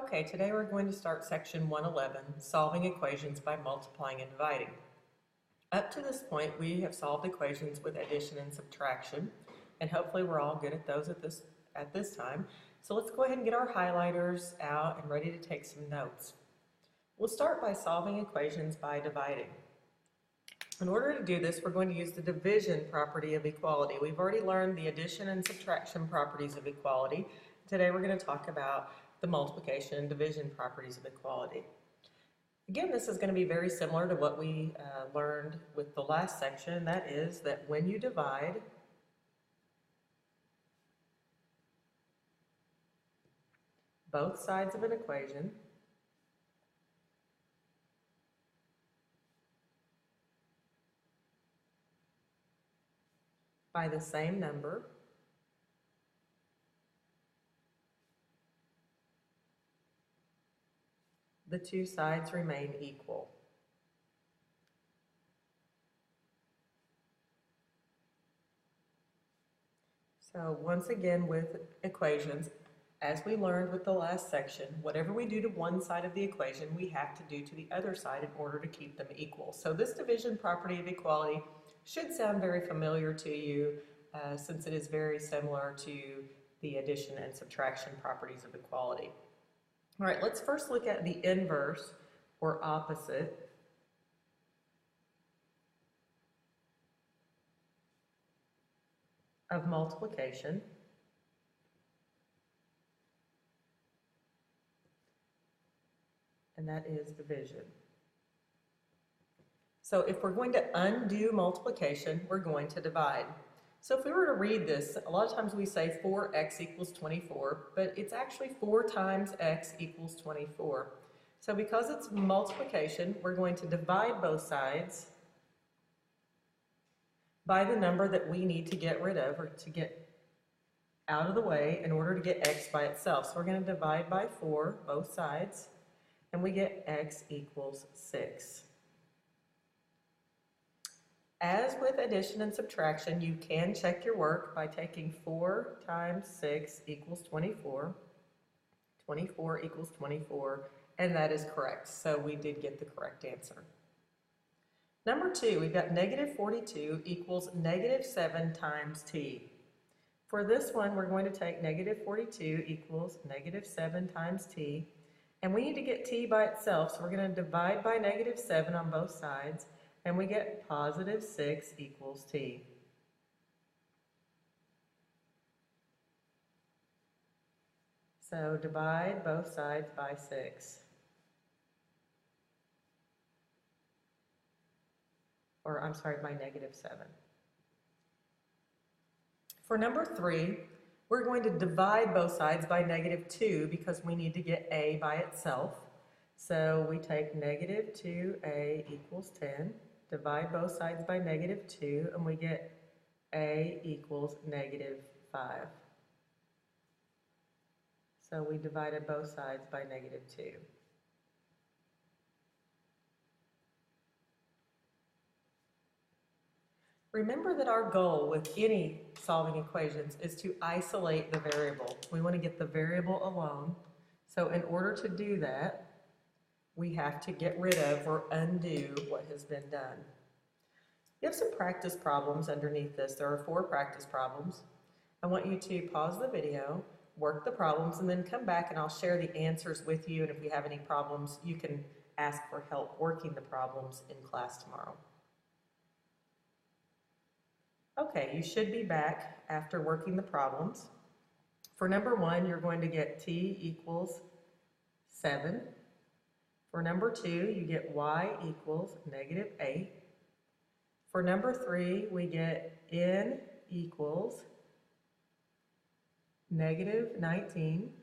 Okay, today we're going to start section 111, solving equations by multiplying and dividing. Up to this point, we have solved equations with addition and subtraction, and hopefully we're all good at those at this time. So let's go ahead and get our highlighters out and ready to take some notes. We'll start by solving equations by dividing. In order to do this, we're going to use the division property of equality. We've already learned the addition and subtraction properties of equality. Today we're going to talk about the multiplication and division properties of equality. Again, this is going to be very similar to what we learned with the last section. That is that when you divide, both sides of an equation, by the same number, the two sides remain equal. So once again with equations, as we learned with the last section, whatever we do to one side of the equation, we have to do to the other side in order to keep them equal. So this division property of equality should sound very familiar to you since it is very similar to the addition and subtraction properties of equality. All right, let's first look at the inverse or opposite of multiplication. And that is division. So if we're going to undo multiplication, we're going to divide. So if we were to read this, a lot of times we say 4x equals 24, but it's actually 4 times x equals 24. So because it's multiplication, we're going to divide both sides by the number that we need to get rid of or to get out of the way in order to get x by itself. So we're going to divide by 4 both sides, and we get x equals 6. As with addition and subtraction, you can check your work by taking 4 times 6 equals 24. 24 equals 24, and that is correct. So we did get the correct answer. Number 2, we've got negative 42 equals negative 7 times t. For this one, we're going to take negative 42 equals negative 7 times t, and we need to get t by itself, so we're going to divide by negative 7 on both sides, and we get positive 6 equals t. So divide both sides by 6. Or I'm sorry, by negative 7. For number 3, we're going to divide both sides by negative 2 because we need to get a by itself. So we take negative 2a equals 10. Divide both sides by negative 2, and we get a equals negative 5. So we divided both sides by negative 2. Remember that our goal with any solving equations is to isolate the variable. We want to get the variable alone. So in order to do that, we have to get rid of or undo what has been done. You have some practice problems underneath this. There are 4 practice problems. I want you to pause the video, work the problems, and then come back and I'll share the answers with you. And if we have any problems, you can ask for help working the problems in class tomorrow. Okay, you should be back after working the problems. For number 1, you're going to get t equals 7. For number 2, you get y equals negative 8. For number 3, we get n equals negative 19.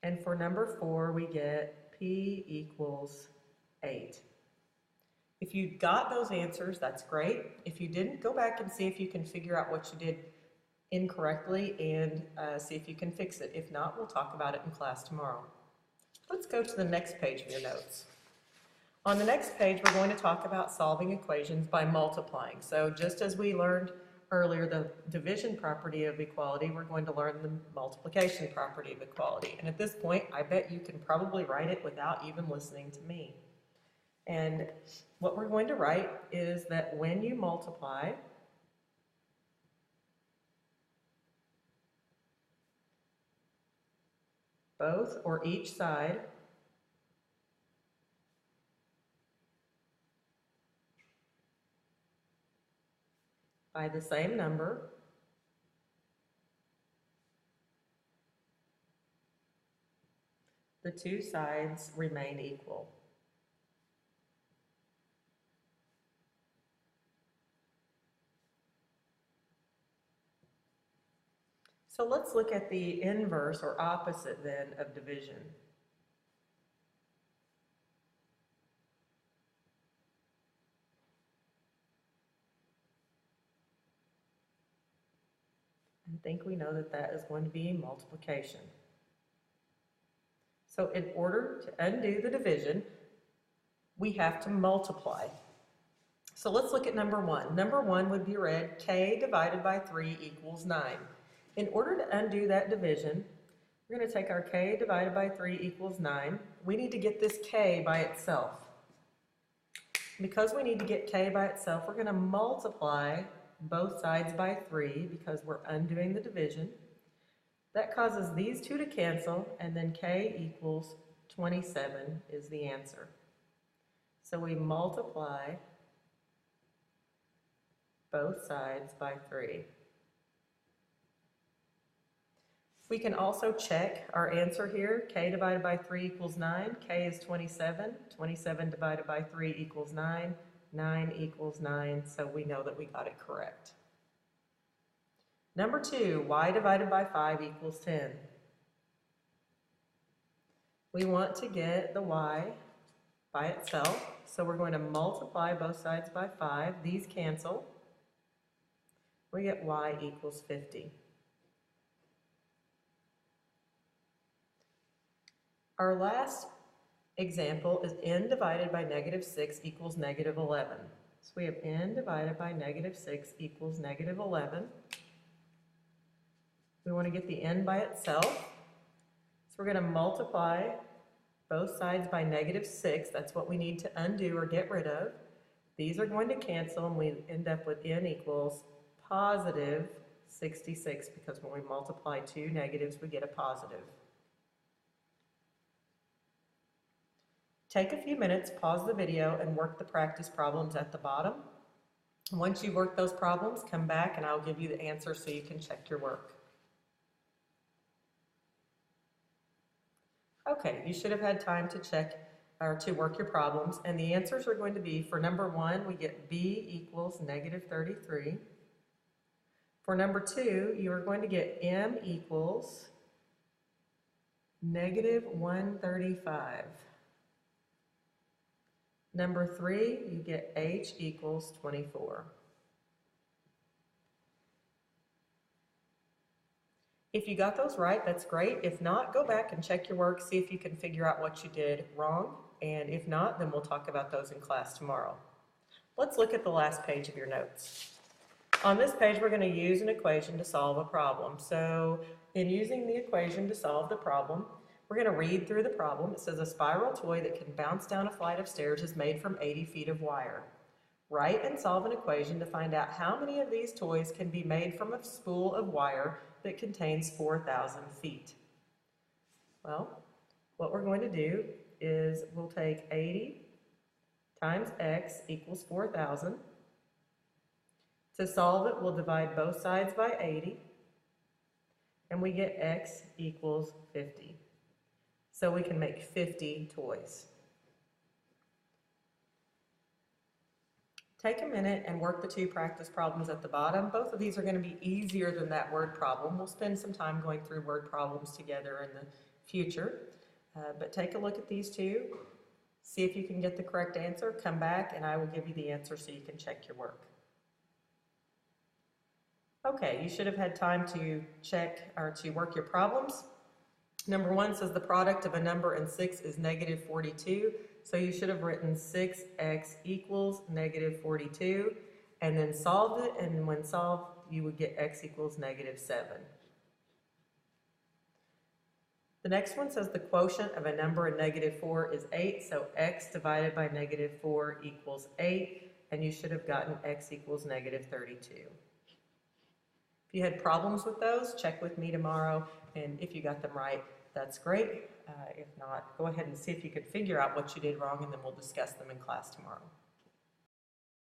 And for number 4, we get p equals 8. If you got those answers, that's great. If you didn't, go back and see if you can figure out what you did incorrectly and see if you can fix it. If not, we'll talk about it in class tomorrow. Let's go to the next page of your notes. On the next page, we're going to talk about solving equations by multiplying. So just as we learned earlier the division property of equality, we're going to learn the multiplication property of equality. And at this point, I bet you can probably write it without even listening to me. And what we're going to write is that when you multiply both or each side by the same number, the two sides remain equal. So let's look at the inverse or opposite then of division. I think we know that that is going to be multiplication. So in order to undo the division, we have to multiply. So let's look at number one. Number one would be read, k divided by 3 equals 9. In order to undo that division, we're going to take our k divided by 3 equals 9. We need to get this k by itself. Because we need to get k by itself, we're going to multiply both sides by 3 because we're undoing the division. That causes these two to cancel, and then k equals 27 is the answer. So we multiply both sides by 3. We can also check our answer here. K divided by 3 equals 9. K is 27. 27 divided by 3 equals 9. 9 equals 9, so we know that we got it correct. Number 2, y divided by 5 equals 10. We want to get the y by itself, so we're going to multiply both sides by 5. These cancel. We get y equals 50. Our last example is n divided by negative 6 equals negative 11. So we have n divided by negative 6 equals negative 11. We want to get the n by itself. So we're going to multiply both sides by negative 6. That's what we need to undo or get rid of. These are going to cancel, and we end up with n equals positive 66, because when we multiply two negatives, we get a positive. Take a few minutes, pause the video, and work the practice problems at the bottom. Once you've worked those problems, come back and I'll give you the answer so you can check your work. Okay, you should have had time to check or to work your problems, and the answers are going to be, for number 1, we get b equals negative 33. For number 2, you are going to get m equals negative 135. Number 3, you get h equals 24. If you got those right, that's great. If not, go back and check your work, see if you can figure out what you did wrong. And if not, then we'll talk about those in class tomorrow. Let's look at the last page of your notes. On this page, we're going to use an equation to solve a problem. So in using the equation to solve the problem, we're going to read through the problem. It says a spiral toy that can bounce down a flight of stairs is made from 80 feet of wire. Write and solve an equation to find out how many of these toys can be made from a spool of wire that contains 4,000 feet. Well, what we're going to do is we'll take 80 times x equals 4,000. To solve it, we'll divide both sides by 80, and we get x equals 50. So we can make 50 toys. Take a minute and work the two practice problems at the bottom. Both of these are going to be easier than that word problem. We'll spend some time going through word problems together in the future. But take a look at these two. See if you can get the correct answer. Come back and I will give you the answer so you can check your work. Okay, you should have had time to check or to work your problems. Number 1 says the product of a number and 6 is negative 42. So you should have written 6x equals negative 42 and then solved it. And when solved, you would get x equals -7. The next one says the quotient of a number in -4 is 8, so x divided by -4 equals 8, and you should have gotten x equals -32. If you had problems with those, check with me tomorrow, and if you got them right, that's great. If not, go ahead and see if you could figure out what you did wrong, and then we'll discuss them in class tomorrow.